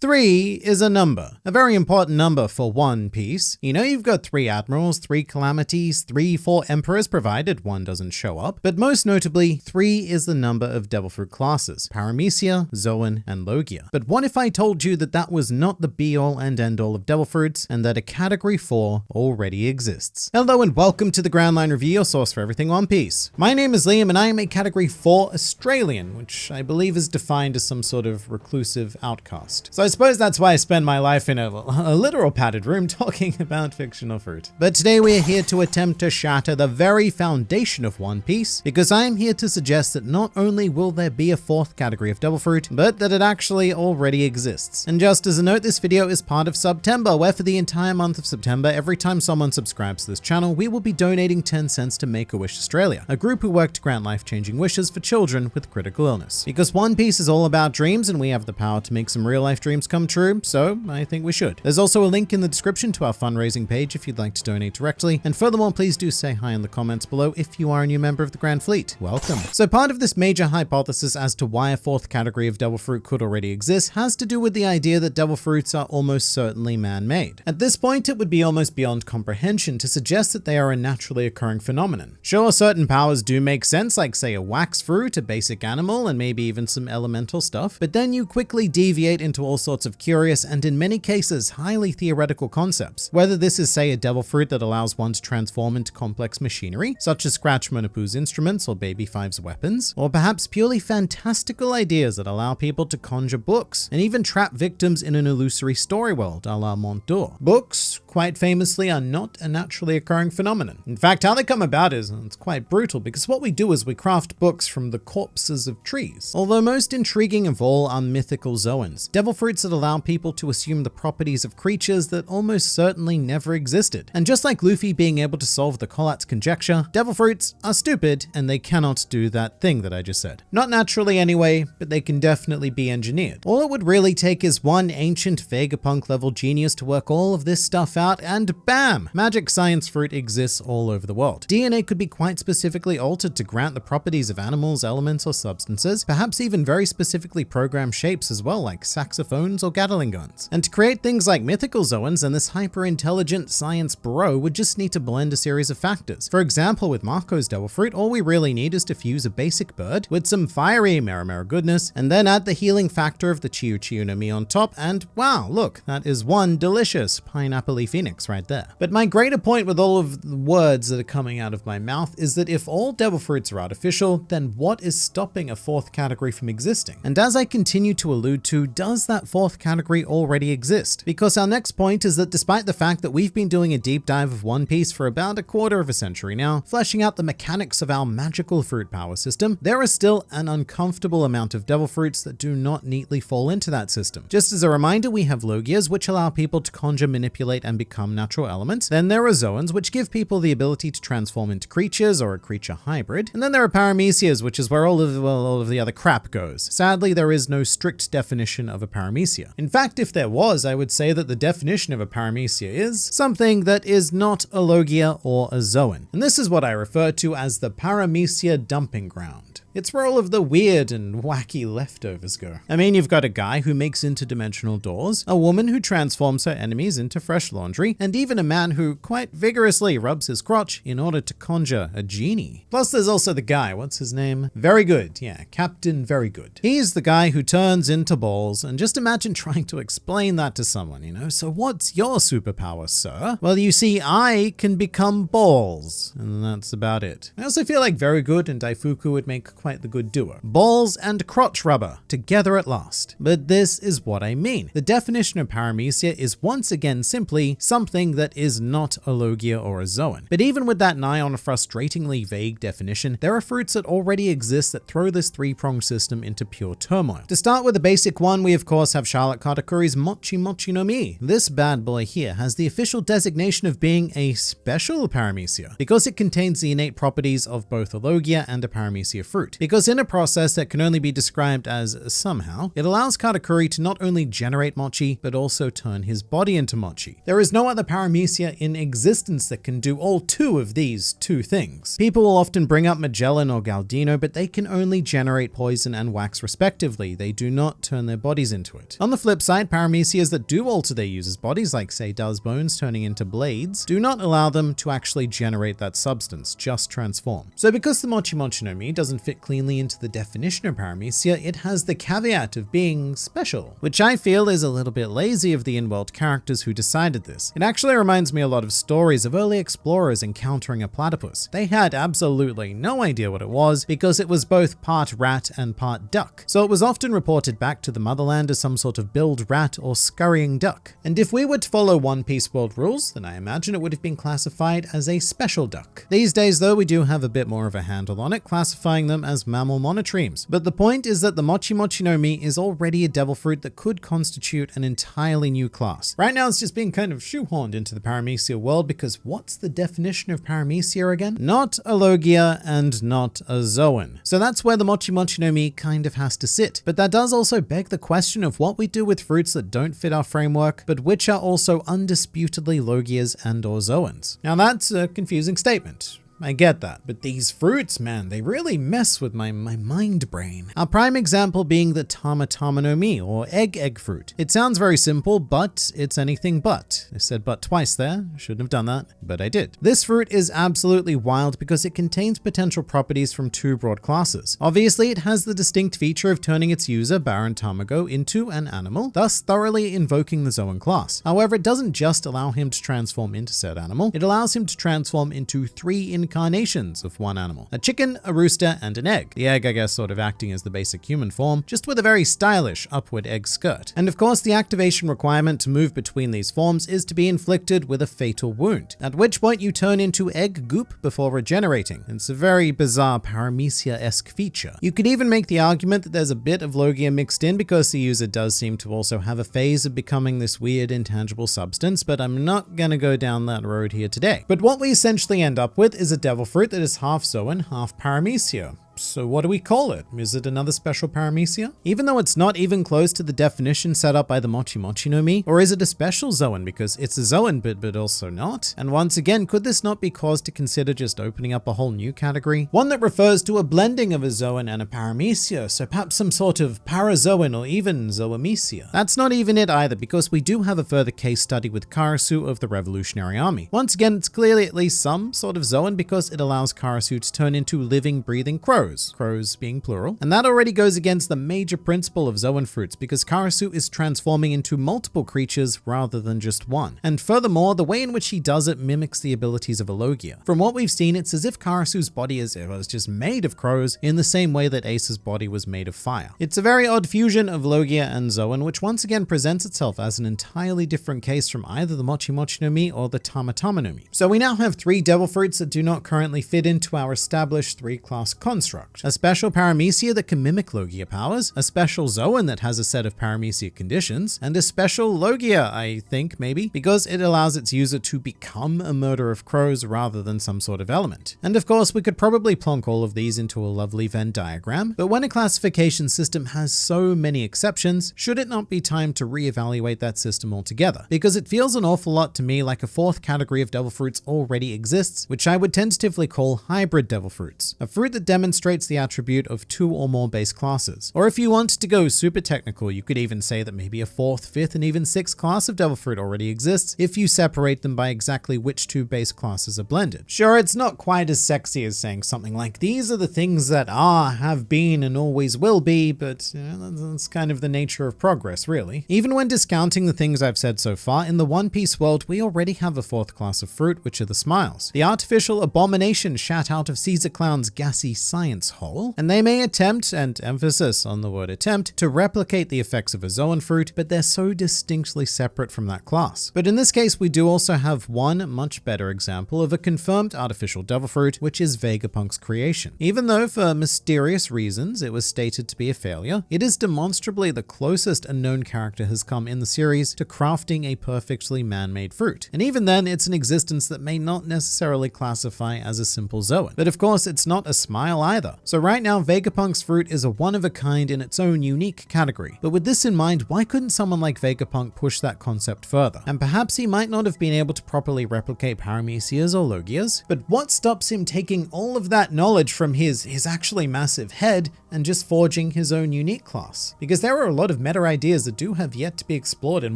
3 is a number, a very important number for One Piece. You know, you've got 3 admirals, 3 calamities, 4 emperors, provided one doesn't show up. But most notably, 3 is the number of devil fruit classes: Paramecia, Zoan, and Logia. But what if I told you that that was not the be-all and end-all of devil fruits, and that a category 4 already exists? Hello and welcome to the Grand Line Review, your source for everything One Piece. My name is Liam and I am a category 4 Australian, which I believe is defined as some sort of reclusive outcast. So I suppose that's why I spend my life in a literal padded room talking about fictional fruit. But today we are here to attempt to shatter the very foundation of One Piece, because I am here to suggest that not only will there be a 4th category of devil fruit, but that it actually already exists. And just as a note, this video is part of September, where for the entire month of September, every time someone subscribes to this channel, we will be donating 10 cents to Make-A-Wish Australia, a group who work to grant life-changing wishes for children with critical illness. Because One Piece is all about dreams and we have the power to make some real-life dreams come true, so I think we should. There's also a link in the description to our fundraising page if you'd like to donate directly, and furthermore, please do say hi in the comments below if you are a new member of the Grand Fleet. Welcome. So part of this major hypothesis as to why a 4th category of devil fruit could already exist has to do with the idea that devil fruits are almost certainly man-made. At this point, it would be almost beyond comprehension to suggest that they are a naturally occurring phenomenon. Sure, certain powers do make sense, like say a wax fruit, a basic animal, and maybe even some elemental stuff, but then you quickly deviate into all sorts of curious and in many cases highly theoretical concepts. Whether this is say a devil fruit that allows one to transform into complex machinery, such as Scratch Monopu's instruments or Baby Five's weapons, or perhaps purely fantastical ideas that allow people to conjure books and even trap victims in an illusory story world a la Montdour. Books, quite famously, are not a naturally occurring phenomenon. In fact, how they come about is it's quite brutal, because what we do is we craft books from the corpses of trees. Although most intriguing of all are mythical zoans, devil fruits that allow people to assume the properties of creatures that almost certainly never existed. And just like Luffy being able to solve the Collat's conjecture, devil fruits are stupid and they cannot do that thing that I just said. Not naturally anyway, but they can definitely be engineered. All it would really take is one ancient Vegapunk level genius to work all of this stuff out and bam! Magic science fruit exists all over the world. DNA could be quite specifically altered to grant the properties of animals, elements, or substances, perhaps even very specifically programmed shapes as well, like saxophones or Gatling guns. And to create things like mythical zoans, and this hyper-intelligent science bro would just need to blend a series of factors. For example, with Marco's devil fruit, all we really need is to fuse a basic bird with some fiery Mera goodness, and then add the healing factor of the Chiu Chiu no Mi on top, and wow, look, that is one delicious pineapple-y phoenix right there. But my greater point with all of the words that are coming out of my mouth is that if all devil fruits are artificial, then what is stopping a 4th category from existing? And as I continue to allude to, does that 4th category already exist? Because our next point is that despite the fact that we've been doing a deep dive of One Piece for about a quarter of a century now, fleshing out the mechanics of our magical fruit power system, there is still an uncomfortable amount of devil fruits that do not neatly fall into that system. Just as a reminder, we have Logias, which allow people to conjure, manipulate, and become natural elements. Then there are Zoans, which give people the ability to transform into creatures or a creature hybrid. And then there are Paramecias, which is where all of the other crap goes. Sadly, there is no strict definition of a Paramecia. In fact, if there was, I would say that the definition of a Paramecia is something that is not a Logia or a Zoan. And this is what I refer to as the Paramecia dumping ground. It's where all of the weird and wacky leftovers go. I mean, you've got a guy who makes interdimensional doors, a woman who transforms her enemies into fresh laundry, and even a man who quite vigorously rubs his crotch in order to conjure a genie. Plus there's also the guy, what's his name? Very Good, yeah, Captain Very Good. He's the guy who turns into balls, and just imagine trying to explain that to someone, you know? So what's your superpower, sir? Well, you see, I can become balls, and that's about it. I also feel like Very Good and Daifuku would make quite the good duo. Balls and crotch rubber, together at last. But this is what I mean. The definition of Paramecia is once again simply something that is not a Logia or a Zoan. But even with that nigh on a frustratingly vague definition, there are fruits that already exist that throw this 3-pronged system into pure turmoil. To start with the basic one, we of course have Charlotte Katakuri's Mochi Mochi no Mi. This bad boy here has the official designation of being a special Paramecia, because it contains the innate properties of both a Logia and a Paramecia fruit. fruit, because in a process that can only be described as somehow, it allows Katakuri to not only generate mochi, but also turn his body into mochi. There is no other paramecia in existence that can do all two of these two things. People will often bring up Magellan or Galdino, but they can only generate poison and wax respectively. They do not turn their bodies into it. On the flip side, paramecias that do alter their users' bodies, like say Does Bones turning into blades, do not allow them to actually generate that substance, just transform. So because the Mochi Mochi no Mi doesn't fit cleanly into the definition of paramecia, it has the caveat of being special, which I feel is a little bit lazy of the in-world characters who decided this. It actually reminds me a lot of stories of early explorers encountering a platypus. They had absolutely no idea what it was because it was both part rat and part duck, so it was often reported back to the motherland as some sort of billed rat or scurrying duck. And if we were to follow One Piece world rules, then I imagine it would have been classified as a special duck. These days though, we do have a bit more of a handle on it, classifying them as mammal monotremes. But the point is that the Mochi Mochi no Mi is already a devil fruit that could constitute an entirely new class. Right now it's just being kind of shoehorned into the paramecia world because what's the definition of paramecia again? Not a Logia and not a Zoan. So that's where the Mochi Mochi no Mi kind of has to sit. But that does also beg the question of what we do with fruits that don't fit our framework, but which are also undisputedly Logias and or Zoans. Now that's a confusing statement. I get that, but these fruits, man, they really mess with my mind brain. Our prime example being the Tama Tama no Mi, or egg fruit. It sounds very simple, but it's anything but. I said but twice there, shouldn't have done that, but I did. This fruit is absolutely wild because it contains potential properties from two broad classes. Obviously, it has the distinct feature of turning its user, Baron Tamago, into an animal, thus thoroughly invoking the Zoan class. However, it doesn't just allow him to transform into said animal, it allows him to transform into three incarnations of one animal: a chicken, a rooster, and an egg. The egg, I guess, sort of acting as the basic human form, just with a very stylish upward egg skirt. And of course, the activation requirement to move between these forms is to be inflicted with a fatal wound, at which point you turn into egg goop before regenerating. It's a very bizarre paramecia-esque feature. You could even make the argument that there's a bit of Logia mixed in because the user does seem to also have a phase of becoming this weird intangible substance, but I'm not gonna go down that road here today. But what we essentially end up with is a devil fruit that is half Zoan, half paramecia. So what do we call it? Is it another special paramecia? Even though it's not even close to the definition set up by the Mochi Mochi no Mi? Or is it a special Zoan because it's a Zoan but also not? And once again, could this not be cause to consider just opening up a whole new category? One that refers to a blending of a Zoan and a paramecia, so perhaps some sort of parazoan or even zoamecia. That's not even it either, because we do have a further case study with Karasu of the Revolutionary Army. Once again, it's clearly at least some sort of Zoan because it allows Karasu to turn into living, breathing crows. Crows being plural. And that already goes against the major principle of Zoan fruits because Karasu is transforming into multiple creatures rather than just one. And furthermore, the way in which he does it mimics the abilities of a Logia. From what we've seen, it's as if Karasu's body was just made of crows in the same way that Ace's body was made of fire. It's a very odd fusion of Logia and Zoan, which once again presents itself as an entirely different case from either the Mochi Mochi no Mi or the Tama Tama no Mi. So we now have three devil fruits that do not currently fit into our established three-class construct. A special paramecia that can mimic Logia powers, a special Zoan that has a set of paramecia conditions, and a special Logia, I think, maybe, because it allows its user to become a murder of crows rather than some sort of element. And of course, we could probably plonk all of these into a lovely Venn diagram, but when a classification system has so many exceptions, should it not be time to reevaluate that system altogether? Because it feels an awful lot to me like a fourth category of devil fruits already exists, which I would tentatively call hybrid devil fruits, a fruit that demonstrates the attribute of two or more base classes. Or if you want to go super technical, you could even say that maybe a fourth, fifth, and even sixth class of devil fruit already exists if you separate them by exactly which two base classes are blended. Sure, it's not quite as sexy as saying something like these are the things that are, have been, and always will be, but that's kind of the nature of progress, really. Even when discounting the things I've said so far, in the One Piece world, we already have a fourth class of fruit, which are the smiles. The artificial abomination shat out of Caesar Clown's gassy science hole, and they may attempt, and emphasis on the word attempt, to replicate the effects of a Zoan fruit, but they're so distinctly separate from that class. But in this case, we do also have one much better example of a confirmed artificial devil fruit, which is Vegapunk's creation. Even though for mysterious reasons it was stated to be a failure, it is demonstrably the closest a known character has come in the series to crafting a perfectly man-made fruit. And even then, it's an existence that may not necessarily classify as a simple Zoan. But of course, it's not a smile either. together. So right now, Vegapunk's fruit is a one-of-a-kind in its own unique category. But with this in mind, why couldn't someone like Vegapunk push that concept further? And perhaps he might not have been able to properly replicate Paramecia's or Logia's, but what stops him taking all of that knowledge from his actually massive head and just forging his own unique class? Because there are a lot of meta ideas that do have yet to be explored in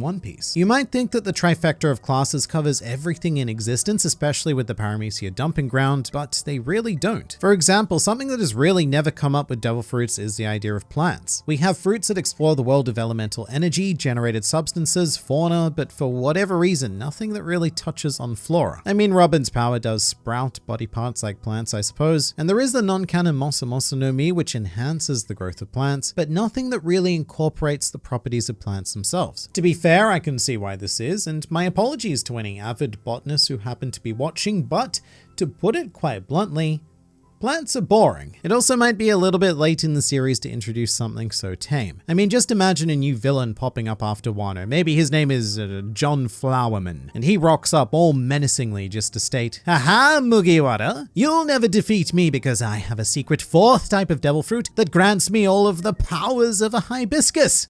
One Piece. You might think that the trifecta of classes covers everything in existence, especially with the Paramecia dumping ground, but they really don't. For example, something that has really never come up with devil fruits is the idea of plants. We have fruits that explore the world of elemental energy, generated substances, fauna, but for whatever reason, nothing that really touches on flora. I mean, Robin's power does sprout body parts like plants, I suppose, and there is the non-canon Mosa Mosa no Mi, which enhances the growth of plants, but nothing that really incorporates the properties of plants themselves. To be fair, I can see why this is, and my apologies to any avid botanists who happen to be watching, but to put it quite bluntly, plants are boring. It also might be a little bit late in the series to introduce something so tame. I mean, just imagine a new villain popping up after Wano. Maybe his name is John Flowerman, and he rocks up all menacingly just to state, "Haha, Mugiwara, you'll never defeat me because I have a secret fourth type of devil fruit that grants me all of the powers of a hibiscus."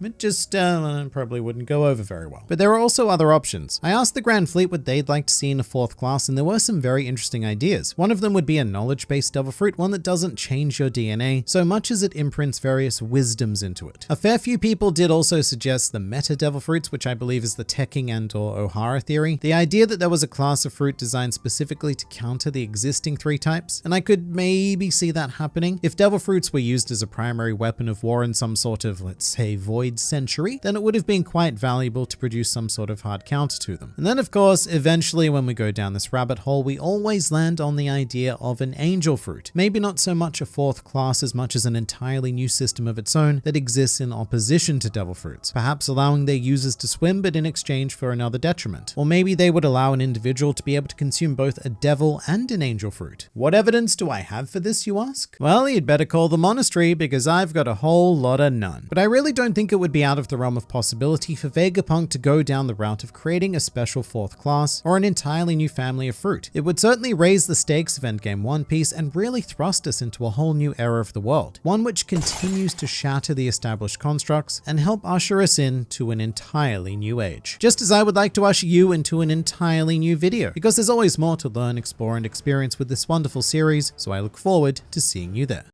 It just probably wouldn't go over very well. But there are also other options. I asked the Grand Fleet what they'd like to see in a fourth class, and there were some very interesting ideas. One of them would be a knowledge-based devil fruit, one that doesn't change your DNA so much as it imprints various wisdoms into it. A fair few people did also suggest the meta devil fruits, which I believe is the Tekking and or Ohara theory. The idea that there was a class of fruit designed specifically to counter the existing three types, and I could maybe see that happening. If devil fruits were used as a primary weapon of war in some sort of, let's say, void century, then it would have been quite valuable to produce some sort of hard counter to them. And then of course, eventually when we go down this rabbit hole, we always land on the idea of an angel fruit. Maybe not so much a fourth class as much as an entirely new system of its own that exists in opposition to devil fruits, perhaps allowing their users to swim but in exchange for another detriment. Or maybe they would allow an individual to be able to consume both a devil and an angel fruit. What evidence do I have for this, you ask? Well, you'd better call the monastery because I've got a whole lot of none. But I really don't think it would be out of the realm of possibility for Vegapunk to go down the route of creating a special fourth class or an entirely new family of fruit. It would certainly raise the stakes of Endgame One Piece and really thrust us into a whole new era of the world, one which continues to shatter the established constructs and help usher us into an entirely new age. Just as I would like to usher you into an entirely new video, because there's always more to learn, explore, and experience with this wonderful series, so I look forward to seeing you there.